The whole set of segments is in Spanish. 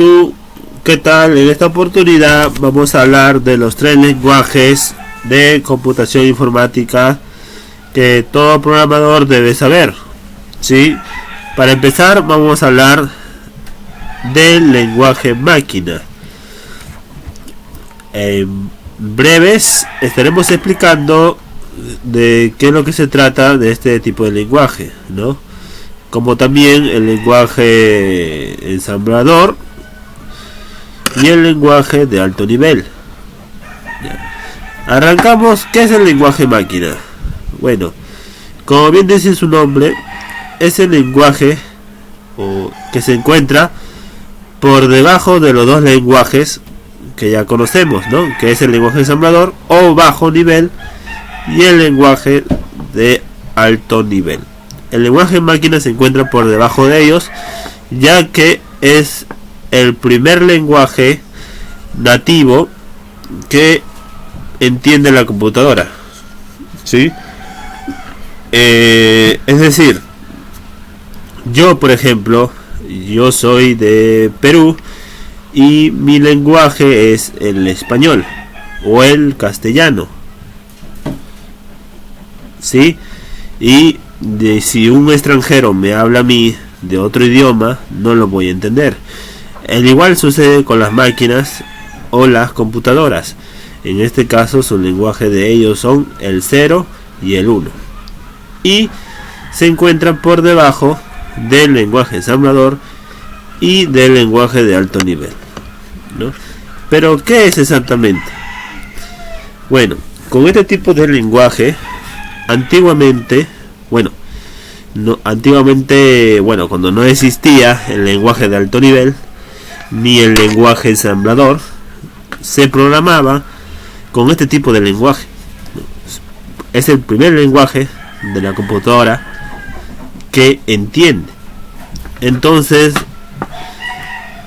tú, ¿qué tal? En esta oportunidad vamos a hablar de los 3 lenguajes de computación informática que todo programador debe saber. ¿Sí? Para empezar vamos a hablar del lenguaje máquina. En breves estaremos explicando de qué es lo que se trata de este tipo de lenguaje, ¿no? Como también el lenguaje ensamblador y el lenguaje de alto nivel. Arrancamos. ¿Qué es el lenguaje máquina? Bueno, como bien dice su nombre, es el lenguaje que se encuentra por debajo de los dos lenguajes que ya conocemos, ¿no? Que es el lenguaje ensamblador o bajo nivel y el lenguaje de alto nivel. El lenguaje máquina se encuentra por debajo de ellos, ya que es el primer lenguaje nativo que entiende la computadora, ¿sí? Es decir, yo por ejemplo, yo soy de Perú y mi lenguaje es el español o el castellano, ¿sí? Y si un extranjero me habla a mí de otro idioma, no lo voy a entender. El igual sucede con las máquinas o las computadoras. En este caso su lenguaje de ellos son el 0 y el 1. Y se encuentran por debajo del lenguaje ensamblador y del lenguaje de alto nivel, ¿no? Pero ¿qué es exactamente? Bueno, con este tipo de lenguaje, antiguamente, cuando no existía el lenguaje de alto nivel ni el lenguaje ensamblador, se programaba con este tipo de lenguaje. Es el primer lenguaje de la computadora que entiende. Entonces,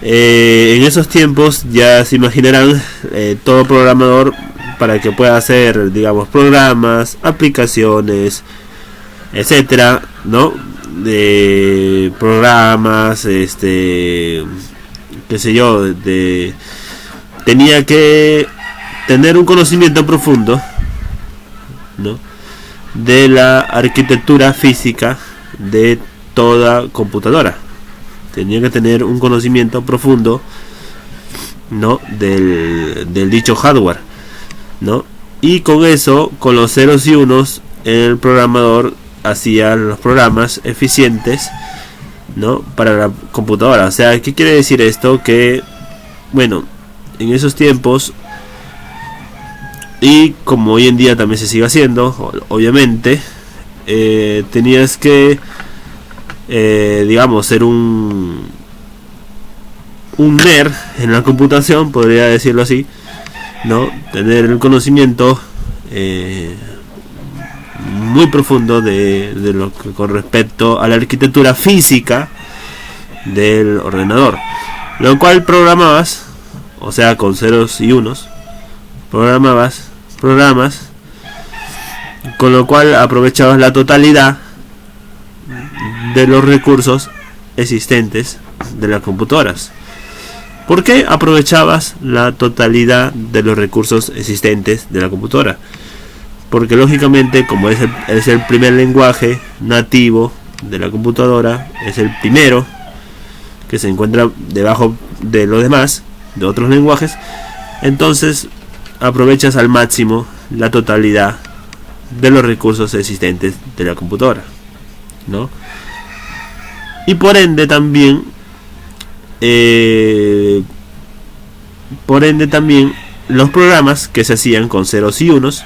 en esos tiempos ya se imaginarán todo programador, para que pueda hacer, digamos, programas, aplicaciones, etcétera, ¿no? De programas, qué sé yo, tenía que tener un conocimiento profundo, ¿no? De la arquitectura física de toda computadora. Tenía que tener un conocimiento profundo, ¿no? Del dicho hardware, ¿no? Y con eso, con los ceros y unos, el programador hacía los programas eficientes, ¿no? Para la computadora. O sea, ¿qué quiere decir esto? Que, bueno, en esos tiempos, y como hoy en día también se sigue haciendo, obviamente, tenías que, digamos, ser un nerd en la computación, podría decirlo así, ¿no? Tener el conocimiento muy profundo de lo que con respecto a la arquitectura física del ordenador, lo cual programabas, o sea, con ceros y unos, programas, con lo cual aprovechabas la totalidad de los recursos existentes de las computadoras. ¿Por qué aprovechabas la totalidad de los recursos existentes de la computadora? Porque lógicamente, como es el primer lenguaje nativo de la computadora, es el primero que se encuentra debajo de los demás, de otros lenguajes, entonces aprovechas al máximo la totalidad de los recursos existentes de la computadora, ¿no? Y por ende también los programas que se hacían con ceros y unos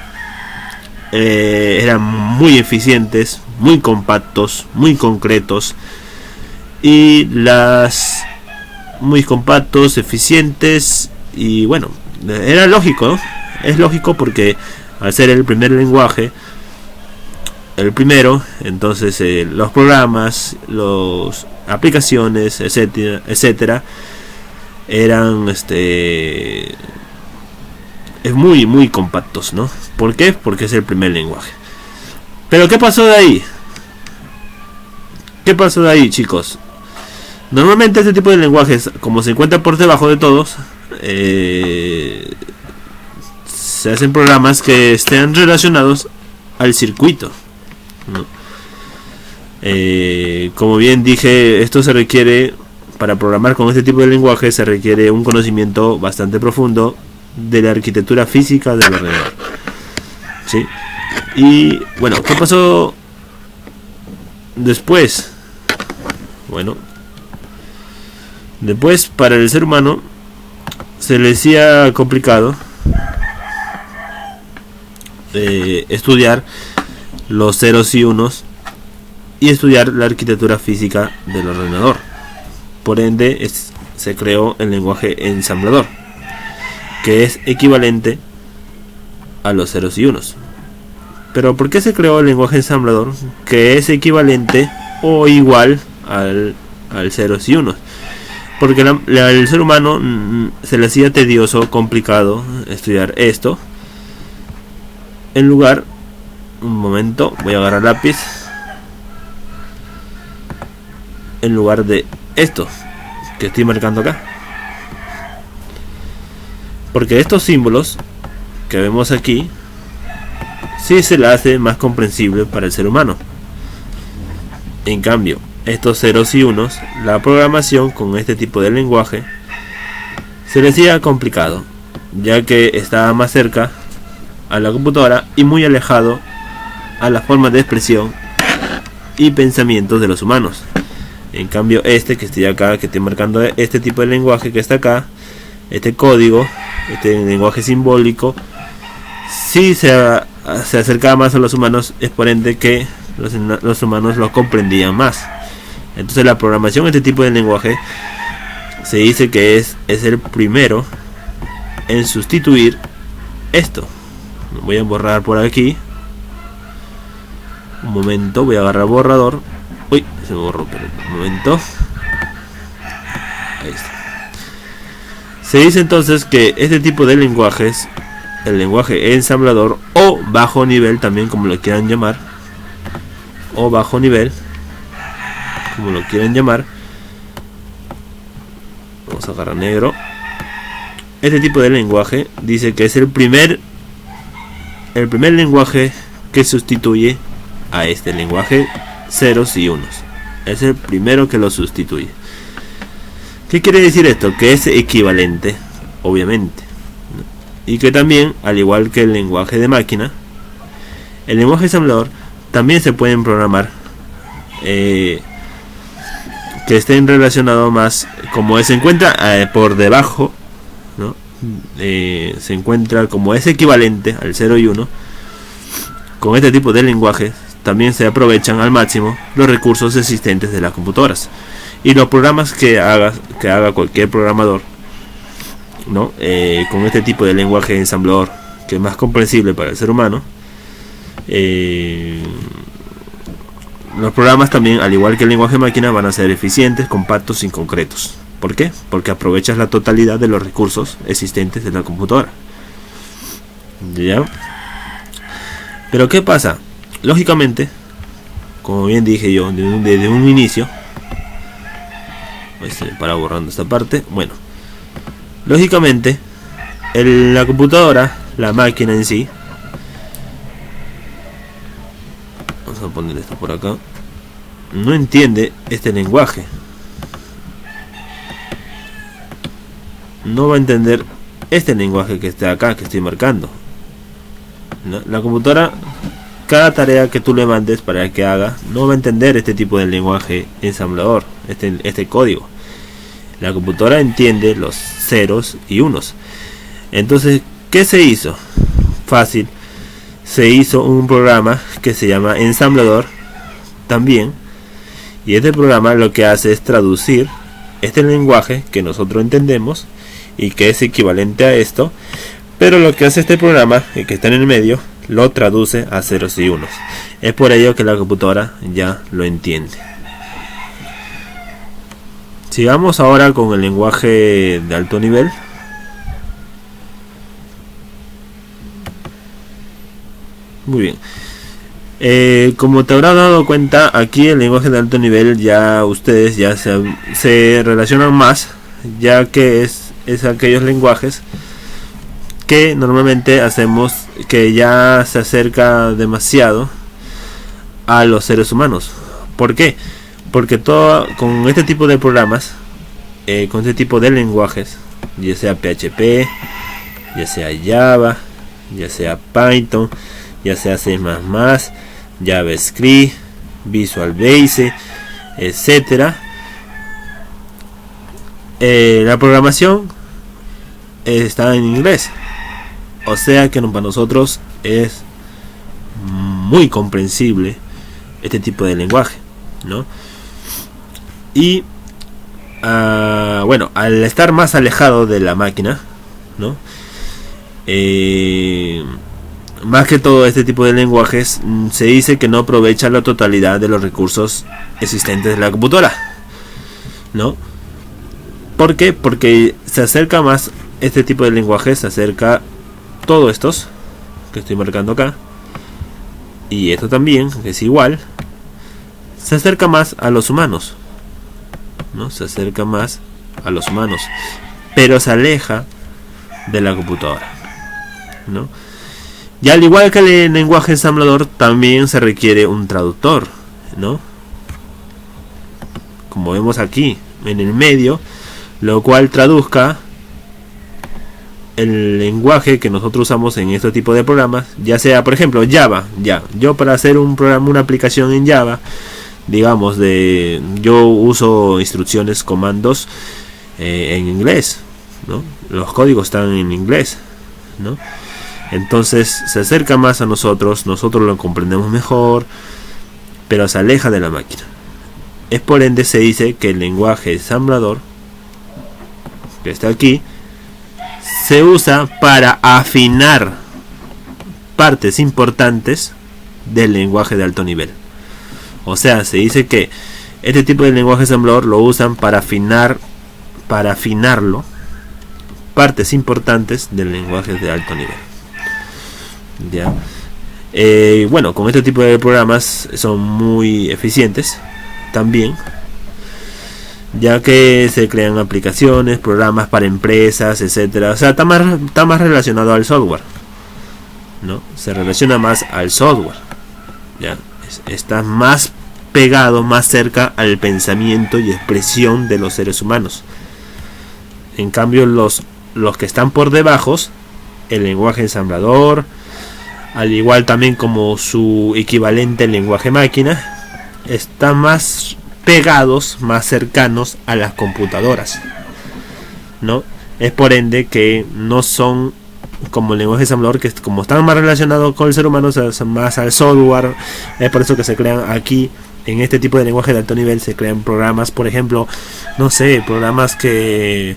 eran muy eficientes, muy compactos, muy concretos, y muy compactos, eficientes, y bueno, era lógico, ¿no? Es lógico porque al ser el primer lenguaje, el primero, entonces los programas, las aplicaciones, etcétera, eran muy compactos, ¿no? ¿Por qué? Porque es el primer lenguaje. Pero ¿qué pasó de ahí? ¿Qué pasó de ahí, chicos? Normalmente este tipo de lenguajes, como se encuentra por debajo de todos, se hacen programas que estén relacionados al circuito, ¿no? Como bien dije, esto se requiere, para programar con este tipo de lenguaje, se requiere un conocimiento bastante profundo de la arquitectura física del ordenador, ¿sí? Y bueno, ¿qué pasó después? Bueno, después para el ser humano se le hacía complicado estudiar los ceros y unos y estudiar la arquitectura física del ordenador. Por ende se creó el lenguaje ensamblador, que es equivalente a los ceros y unos. Pero ¿por qué se creó el lenguaje ensamblador, que es equivalente o igual al ceros y unos? Porque al ser humano se le hacía tedioso, complicado estudiar esto. En lugar, un momento, voy a agarrar lápiz, en lugar de esto que estoy marcando acá, porque estos símbolos que vemos aquí sí se le hace más comprensible para el ser humano. En cambio, estos ceros y unos, la programación con este tipo de lenguaje se le hacía complicado, ya que estaba más cerca a la computadora y muy alejado a las formas de expresión y pensamientos de los humanos. En cambio, este que estoy acá, que estoy marcando, este tipo de lenguaje que está acá, este código, este lenguaje simbólico, sí se acercaba más a los humanos, es por ende que los humanos lo comprendían más. Entonces la programación de este tipo de lenguaje se dice que es el primero en sustituir esto. Voy a borrar por aquí. Un momento, voy a agarrar borrador. Uy, se me borró, pero un momento. Ahí está. Se dice entonces que este tipo de lenguajes, el lenguaje ensamblador o bajo nivel, también como lo quieran llamar, o bajo nivel, como lo quieran llamar, vamos a agarrar negro. Este tipo de lenguaje dice que es el primer lenguaje que sustituye a este lenguaje ceros y unos. Es el primero que lo sustituye. ¿Qué quiere decir esto? Que es equivalente, obviamente, y que también, al igual que el lenguaje de máquina, el lenguaje ensamblador también se pueden programar que estén relacionados más, como se encuentra por debajo, ¿no? Se encuentra como es equivalente al 0 y 1. Con este tipo de lenguajes también se aprovechan al máximo los recursos existentes de las computadoras y los programas que haga cualquier programador, ¿no? Con este tipo de lenguaje ensamblador, que es más comprensible para el ser humano. Los programas también, al igual que el lenguaje máquina, van a ser eficientes, compactos y concretos. ¿Por qué? Porque aprovechas la totalidad de los recursos existentes de la computadora. ¿Ya? Pero ¿qué pasa? Lógicamente, como bien dije yo desde un inicio, para borrando esta parte, bueno, lógicamente la computadora, la máquina en sí, vamos a poner esto por acá, no entiende este lenguaje, no va a entender este lenguaje que está acá, que estoy marcando. La computadora, cada tarea que tú le mandes para que haga, no va a entender este tipo de lenguaje ensamblador, este código. La computadora entiende los ceros y unos. Entonces, ¿qué se hizo? Fácil. Se hizo un programa que se llama ensamblador también, y este programa lo que hace es traducir este lenguaje que nosotros entendemos y que es equivalente a esto, pero lo que hace este programa, el que está en el medio, lo traduce a ceros y unos. Es por ello que la computadora ya lo entiende. Sigamos ahora con el lenguaje de alto nivel. Muy bien. Como te habrás dado cuenta, aquí el lenguaje de alto nivel ya ustedes ya se relacionan más, ya que es aquellos lenguajes que normalmente hacemos que ya se acerca demasiado a los seres humanos. ¿Por qué? Porque todo con este tipo de programas, con este tipo de lenguajes, ya sea PHP, ya sea Java, ya sea Python, ya sea C++, JavaScript, Visual Basic, etcétera, la programación está en inglés, o sea que para nosotros es muy comprensible este tipo de lenguaje, ¿no? Y bueno, al estar más alejado de la máquina, ¿no? Más que todo este tipo de lenguajes se dice que no aprovecha la totalidad de los recursos existentes de la computadora, ¿no? ¿Por qué? Porque se acerca más este tipo de lenguajes, se acerca todos estos que estoy marcando acá, y esto también, que es igual, se acerca más a los humanos, ¿no? Se acerca más a los humanos, pero se aleja de la computadora, ¿no? Y al igual que el lenguaje ensamblador, también se requiere un traductor, ¿no? Como vemos aquí en el medio, lo cual traduzca el lenguaje que nosotros usamos en este tipo de programas, ya sea por ejemplo Java. Yo para hacer un programa, una aplicación en Java, digamos, yo uso instrucciones, comandos en inglés, ¿no? Los códigos están en inglés, ¿no? Entonces se acerca más a nosotros lo comprendemos mejor, pero se aleja de la máquina. Es por ende se dice que el lenguaje ensamblador, que está aquí, se usa para afinar partes importantes del lenguaje de alto nivel. O sea, se dice que este tipo de lenguaje ensamblador lo usan para afinarlo partes importantes del lenguaje de alto nivel. Ya. Bueno, con este tipo de programas son muy eficientes también, ya que se crean aplicaciones, programas para empresas, etcétera. O sea, está más relacionado al software, ¿no? Se relaciona más al software, ya. Está más pegado, más cerca al pensamiento y expresión de los seres humanos. En cambio, los que están por debajo, el lenguaje ensamblador, al igual también como su equivalente el lenguaje máquina, están más pegados, más cercanos a las computadoras, ¿no? Es por ende que no son como el lenguaje ensamblador, que como están más relacionados con el ser humano, más al software. Es por eso que se crean aquí, en este tipo de lenguaje de alto nivel, se crean programas, por ejemplo, no sé, programas que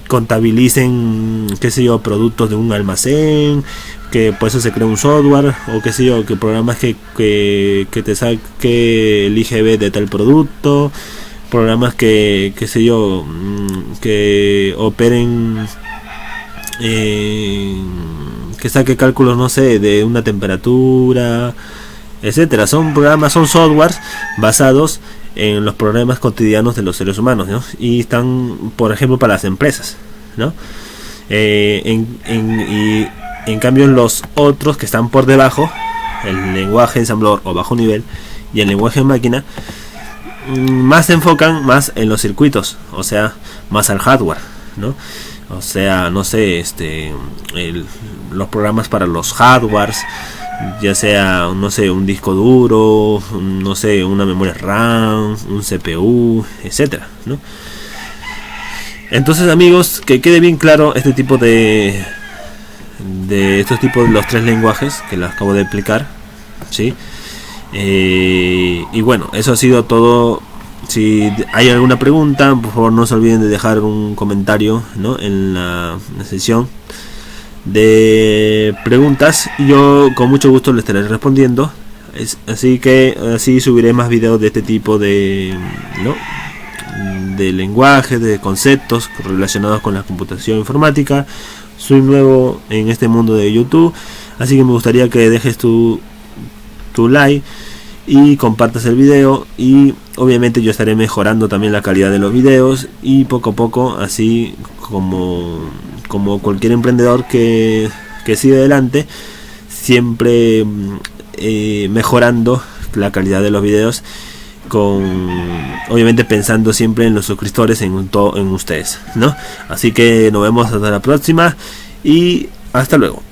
contabilicen, qué sé yo, productos de un almacén, que por eso se crea un software, o qué sé yo, que programas que te saque el IGB de tal producto, programas que qué sé yo, que operen, que saque cálculos, no sé, de una temperatura, etcétera. Son programas, son softwares basados en los problemas cotidianos de los seres humanos, ¿no? Y están, por ejemplo, para las empresas, ¿no? En cambio, los otros que están por debajo, el lenguaje ensamblador o bajo nivel y el lenguaje máquina, más se enfocan más en los circuitos, o sea, más al hardware, ¿no? O sea, no sé, los programas para los hardwares, ya sea, no sé, un disco duro, no sé, una memoria RAM, un CPU, etcétera, ¿no? Entonces, amigos, que quede bien claro este tipo de estos tipos, los tres lenguajes que les acabo de explicar, ¿sí? Y bueno, eso ha sido todo. Si hay alguna pregunta, por favor no se olviden de dejar un comentario, ¿no?, en la sección de preguntas, y yo con mucho gusto les estaré respondiendo. Así que así subiré más videos de este tipo de, ¿no?, de lenguajes, de conceptos relacionados con la computación informática. Soy nuevo en este mundo de YouTube, así que me gustaría que dejes tu tu like y compartas el video, y obviamente yo estaré mejorando también la calidad de los videos, y poco a poco, así como cualquier emprendedor que sigue adelante, siempre mejorando la calidad de los videos, obviamente pensando siempre en los suscriptores, en ustedes, ¿no? Así que nos vemos hasta la próxima y hasta luego.